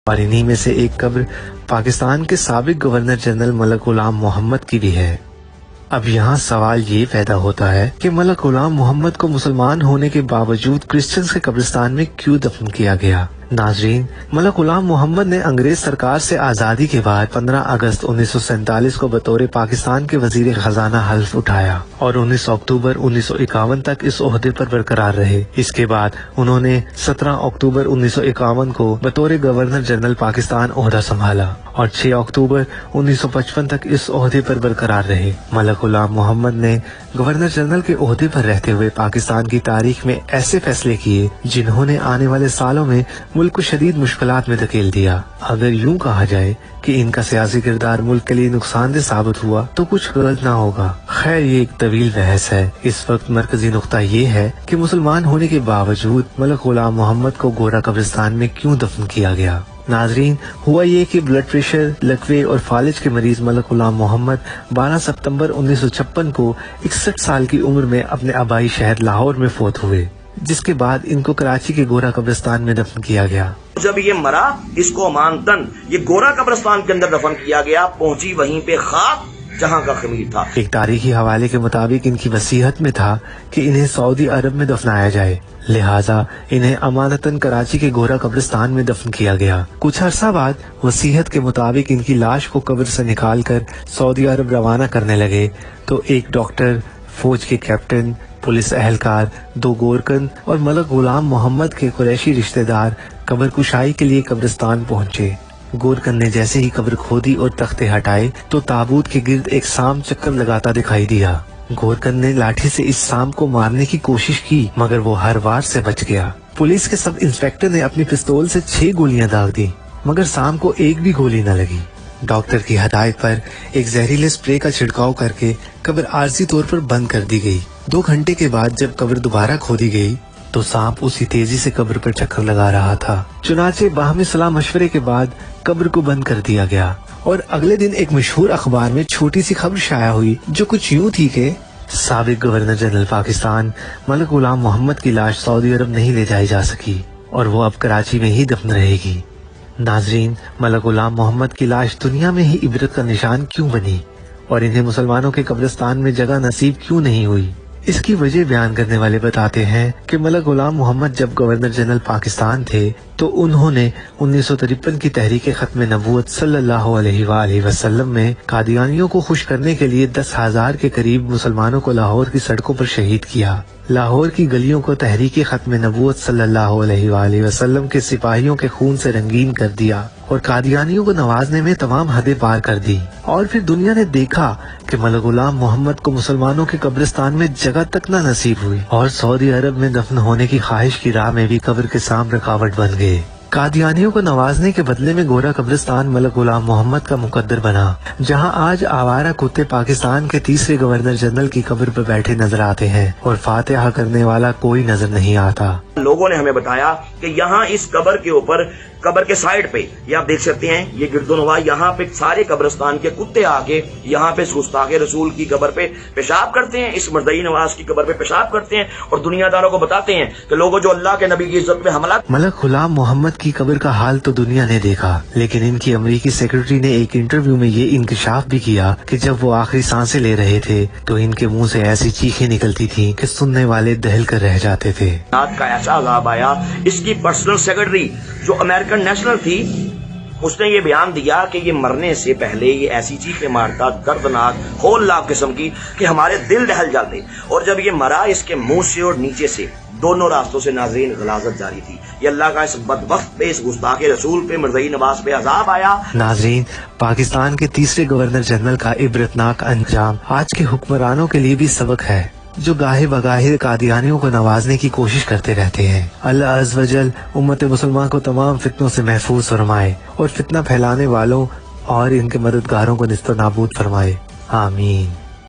और इन्हीं में से एक कब्र पाकिस्तान के साबिक गवर्नर जनरल मलक गुलाम मोहम्मद की भी है। अब यहाँ सवाल ये पैदा होता है कि मलक गुलाम मोहम्मद को मुसलमान होने के बावजूद क्रिश्चियंस के कब्रिस्तान में क्यों दफन किया गया। नाजरीन, मलक गुलाम मोहम्मद ने अंग्रेज सरकार से आज़ादी के बाद 15 अगस्त 1947 को बतौर पाकिस्तान के वजीर खजाना हल्फ उठाया और 19 अक्टूबर 1951 तक इस ओहदे पर बरकरार रहे। इसके बाद उन्होंने 17 अक्टूबर 1951 को बतौर गवर्नर जनरल पाकिस्तान ओहदा संभाला और 6 अक्टूबर 1955 तक इस ओहदे पर बरकरार रहे। मलक गुलाम मोहम्मद ने गवर्नर जनरल के ओहदे पर रहते हुए पाकिस्तान की तारीख में ऐसे फैसले किए जिन्होंने आने वाले सालों में मुल्क को शदीद मुश्किलात में धकेल दिया। अगर यूं कहा जाए कि इनका सियासी किरदार मुल्क के लिए नुकसानदेह साबित हुआ तो कुछ गलत ना होगा। खैर, ये एक तवील बहस है। इस वक्त मरकजी नुक्ता ये है कि मुसलमान होने के बावजूद मलक गुलाम मोहम्मद को गोरा कब्रिस्तान में क्यों दफन किया गया। नाजरीन, हुआ ये कि ब्लड प्रेशर, लकवे और फालिज के मरीज मलक गुलाम मोहम्मद 12 सितंबर 1956 को 61 साल की उम्र में अपने आबाई शहर लाहौर में फौत हुए, जिसके बाद इनको कराची के गोरा कब्रिस्तान में दफन किया गया। जब ये मरा, इसको अमानतन ये गोरा कब्रिस्तान के अंदर दफन किया गया। पहुंची वहीं पे खाक जहां का खमीर था। एक तारीखी हवाले के मुताबिक इनकी वसीयत में था कि इन्हें सऊदी अरब में दफनाया जाए, लिहाजा इन्हें अमानतन कराची के गोरा कब्रिस्तान में दफन किया गया। कुछ अरसा बाद वसीयत के मुताबिक इनकी लाश को कब्र से निकालकर सऊदी अरब रवाना करने लगे तो एक डॉक्टर, फौज के कैप्टन, पुलिस एहलकार, 2 गोरकन और मलक गुलाम मोहम्मद के कुरैशी रिश्तेदार कब्र कुशाई के लिए कब्रिस्तान पहुंचे। गोरकन ने जैसे ही कब्र खोदी और तख्ते हटाए तो ताबूत के गिर्द एक सांप चक्कर लगाता दिखाई दिया। गोरकन ने लाठी से इस सांप को मारने की कोशिश की मगर वो हर वार से बच गया। पुलिस के सब इंस्पेक्टर ने अपनी पिस्तौल से 6 गोलियां दाग दी मगर सांप को एक भी गोली न लगी। डॉक्टर की हदायत पर एक जहरीले स्प्रे का छिड़काव करके कब्र आर्जी तौर पर बंद कर दी गई। 2 घंटे के बाद जब कब्र दोबारा खोदी गई तो सांप उसी तेजी से कब्र पर चक्कर लगा रहा था। चुनाचे बाहमी सलाह मशवरे के बाद कब्र को बंद कर दिया गया और अगले दिन एक मशहूर अखबार में छोटी सी खबर शाया हुई जो कुछ यूं थी कि साबिक गवर्नर जनरल पाकिस्तान मलक गुलाम मोहम्मद की लाश सऊदी अरब नहीं ले जाई जा सकी और वो अब कराची में ही दफन रहेगी। नाजरीन, मलक गुलाम मोहम्मद की लाश दुनिया में ही इबरत का निशान क्यों बनी और इन्हें मुसलमानों के कब्रिस्तान में जगह नसीब क्यों नहीं हुई। इसकी वजह बयान करने वाले बताते हैं कि मलक गुलाम मोहम्मद जब गवर्नर जनरल पाकिस्तान थे तो उन्होंने 1953 की तहरीक खत्म नबूवत सल्लल्लाहु अलैहि वसल्लम में कादियानियों को खुश करने के लिए 10,000 के करीब मुसलमानों को लाहौर की सड़कों पर शहीद किया। लाहौर की गलियों को तहरीक खत्म नबूवत सल्लल्लाहु अलैहि वसल्लम के सिपाहियों के खून से रंगीन कर दिया और कादियानियों को नवाजने में तमाम हदें पार कर दी। और फिर दुनिया ने देखा कि मलक गुलाम मोहम्मद को मुसलमानों के कब्रिस्तान में जगह तक न नसीब हुई और सऊदी अरब में दफन होने की ख्वाहिश की राह में भी कब्र के सामने रुकावट बन गए। कादियानियों को नवाजने के बदले में गोरा कब्रिस्तान मलक गुलाम मोहम्मद का मुकद्दर बना, जहां आज आवारा कुत्ते पाकिस्तान के तीसरे गवर्नर जनरल की कब्र पर बैठे नजर आते हैं और फातिहा करने वाला कोई नजर नहीं आता। लोगों ने हमें बताया कि यहाँ इस कब्र के ऊपर, कब्र के साइड पे, ये आप देख सकते हैं, ये गिरदोनवा, यहाँ पे सारे कब्रिस्तान के कुत्ते आके यहाँ पे गुस्ताखे रसूल की कब्र पे पेशाब करते हैं, इस मर्दई नवाज की कब्र पे पेशाब करते हैं और दुनियादारों को बताते हैं कि लोगों जो अल्लाह के नबी की इज्जत में हमला। मलक गुलाम मोहम्मद की कब्र का हाल तो दुनिया ने देखा, लेकिन इनकी अमरीकी सेक्रेटरी ने एक इंटरव्यू में ये इंकशाफ भी किया कि जब वो आखिरी सांसें ले रहे थे तो इनके मुंह से ऐसी चीखें निकलती थी कि सुनने वाले दहल कर रह जाते थे। अजाब आया। इसकी पर्सनल सेक्रेटरी जो अमेरिकन नेशनल थी, उसने ये बयान दिया कि ये मरने से पहले ये ऐसी चीखें मारता, दर्दनाक, होलनाक किस्म की, कि हमारे दिल दहल जाते। और जब ये मरा, इसके मुंह से और नीचे से दोनों रास्तों से नाजरीन गलाजत जारी थी। ये अल्लाह का इस बदबख्त पे, इस गुस्ताखे रसूल पे, मर्दई नवाज पे अजाब आया। नाजरीन, पाकिस्तान के तीसरे गवर्नर जनरल का इबरतनाक अंजाम आज के हुक्मरानों के लिए भी सबक है जो गाहे बगाहे कादियानियों को नवाजने की कोशिश करते रहते हैं। अल्लाह अज़्ज़ वजल उम्मत मुसलमान को तमाम फितनों से महफूज फरमाए और फितना फैलाने वालों और इनके मददगारों को निस्त नाबूद फरमाए। आमीन।